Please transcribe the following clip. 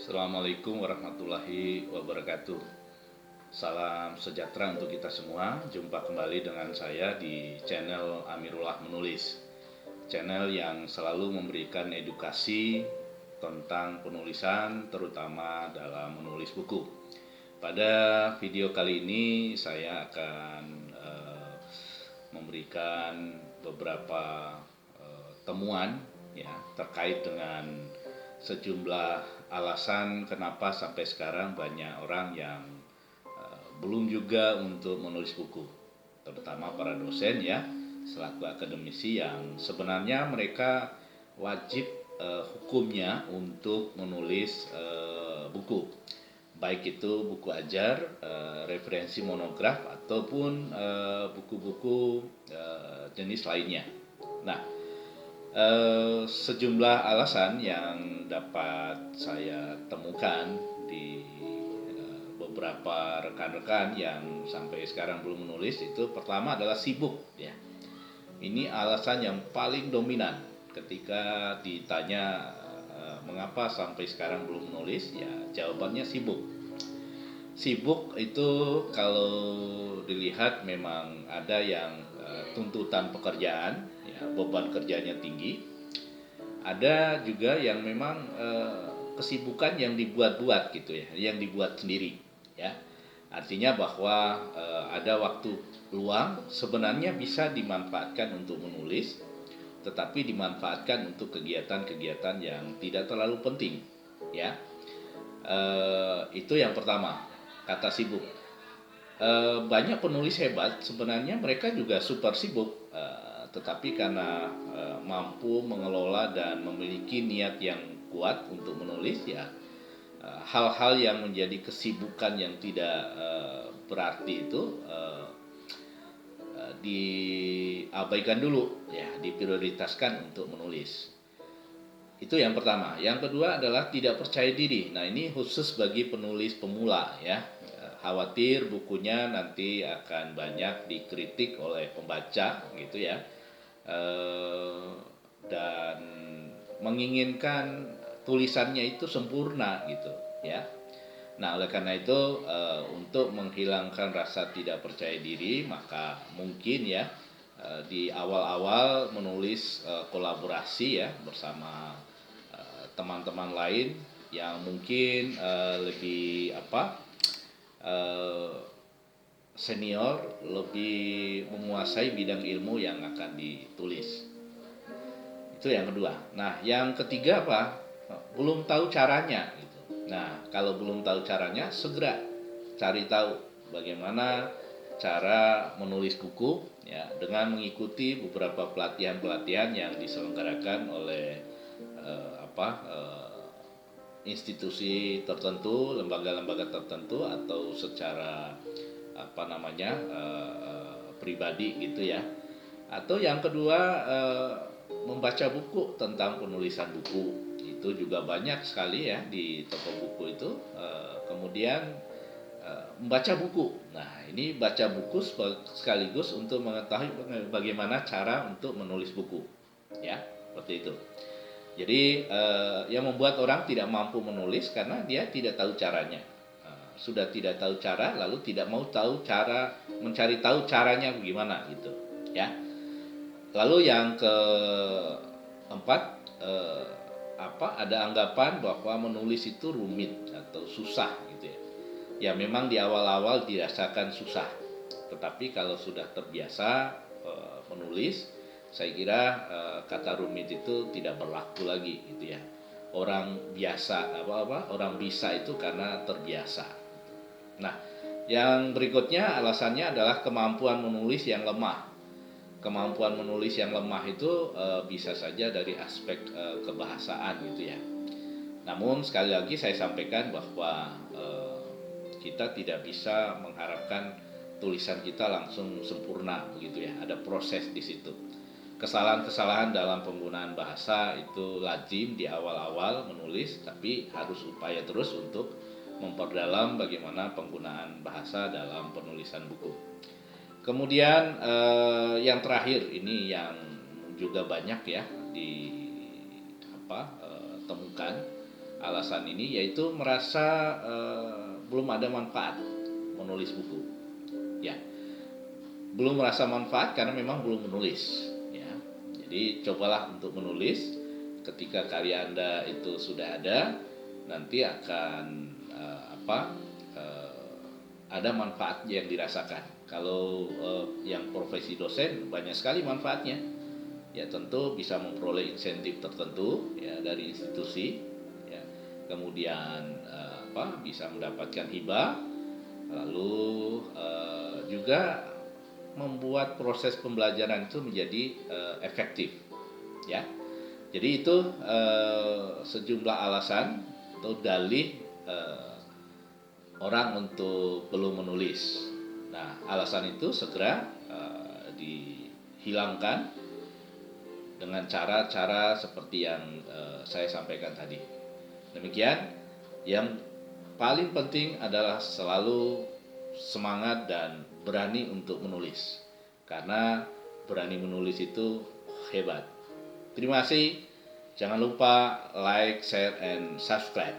Assalamualaikum warahmatullahi wabarakatuh. Salam sejahtera untuk kita semua. Jumpa kembali dengan saya di channel Amirullah Menulis. Channel yang selalu memberikan edukasi tentang penulisan, terutama dalam menulis buku. Pada video kali ini saya akan memberikan beberapa temuan ya terkait dengan sejumlah alasan kenapa sampai sekarang banyak orang yang belum juga untuk menulis buku, terutama para dosen ya, selaku akademisi yang sebenarnya mereka wajib hukumnya untuk menulis buku, baik itu buku ajar, referensi monograf ataupun buku-buku jenis lainnya. Nah, sejumlah alasan yang dapat saya temukan di beberapa rekan-rekan yang sampai sekarang belum menulis itu, pertama adalah sibuk ya. Ini alasan yang paling dominan ketika ditanya mengapa sampai sekarang belum menulis, ya jawabannya sibuk. Sibuk itu kalau dilihat memang ada yang tuntutan pekerjaan, ya, beban kerjanya tinggi. Ada juga yang memang kesibukan yang dibuat-buat gitu ya, yang dibuat sendiri ya. Artinya bahwa ada waktu luang sebenarnya bisa dimanfaatkan untuk menulis, tetapi dimanfaatkan untuk kegiatan-kegiatan yang tidak terlalu penting ya. Itu yang pertama, kata sibuk. Banyak penulis hebat sebenarnya mereka juga super sibuk, tetapi karena mampu mengelola dan memiliki niat yang kuat untuk menulis ya, hal-hal yang menjadi kesibukan yang tidak berarti itu diabaikan dulu ya, diprioritaskan untuk menulis. Itu yang pertama. Yang kedua adalah tidak percaya diri. Nah, ini khusus bagi penulis pemula ya. Khawatir bukunya nanti akan banyak dikritik oleh pembaca gitu ya. Dan menginginkan tulisannya itu sempurna gitu ya. Nah, oleh karena itu untuk menghilangkan rasa tidak percaya diri, maka mungkin ya di awal-awal menulis kolaborasi ya bersama teman-teman lain yang mungkin lebih senior, lebih menguasai bidang ilmu yang akan ditulis. Itu yang kedua. Nah, yang ketiga apa? Belum tahu caranya gitu. Nah, kalau belum tahu caranya, segera cari tahu bagaimana cara menulis buku ya, dengan mengikuti beberapa pelatihan-pelatihan yang diselenggarakan oleh institusi tertentu, lembaga-lembaga tertentu, atau secara pribadi gitu ya. Atau yang kedua, membaca buku tentang penulisan buku. Itu juga banyak sekali ya di toko buku itu. Kemudian membaca buku. Nah, ini baca buku sekaligus untuk mengetahui bagaimana cara untuk menulis buku. Ya, seperti itu. Jadi yang membuat orang tidak mampu menulis karena dia tidak tahu caranya. Sudah tidak tahu cara, lalu tidak mau tahu cara, mencari tahu caranya bagaimana gitu ya. Lalu yang keempat, ada anggapan bahwa menulis itu rumit atau susah gitu ya. Ya memang di awal-awal dirasakan susah, tetapi kalau sudah terbiasa menulis, saya kira kata rumit itu tidak berlaku lagi gitu ya. Orang biasa orang bisa itu karena terbiasa. Nah, yang berikutnya alasannya adalah kemampuan menulis yang lemah. Kemampuan menulis yang lemah itu bisa saja dari aspek kebahasaan gitu ya. Namun sekali lagi saya sampaikan bahwa kita tidak bisa mengharapkan tulisan kita langsung sempurna begitu ya. Ada proses di situ. Kesalahan-kesalahan dalam penggunaan bahasa itu lazim di awal-awal menulis, tapi harus upaya terus untuk memperdalam bagaimana penggunaan bahasa dalam penulisan buku. Kemudian yang terakhir ini yang juga banyak ya di temukan, alasan ini, yaitu merasa belum ada manfaat menulis buku. Ya, belum merasa manfaat karena memang belum menulis. Ya, jadi cobalah untuk menulis. Ketika karya Anda itu sudah ada, nanti akan ada manfaat yang dirasakan. Kalau yang profesi dosen banyak sekali manfaatnya. Ya tentu bisa memperoleh insentif tertentu ya dari institusi, ya. Kemudian bisa mendapatkan hibah, lalu juga membuat proses pembelajaran itu menjadi efektif, ya. Jadi itu sejumlah alasan atau dalih orang untuk belum menulis. Nah, alasan itu segera dihilangkan dengan cara-cara seperti yang saya sampaikan tadi. Demikian, yang paling penting adalah selalu semangat dan berani untuk menulis. Karena berani menulis itu hebat. Terima kasih. Jangan lupa like, share, and subscribe.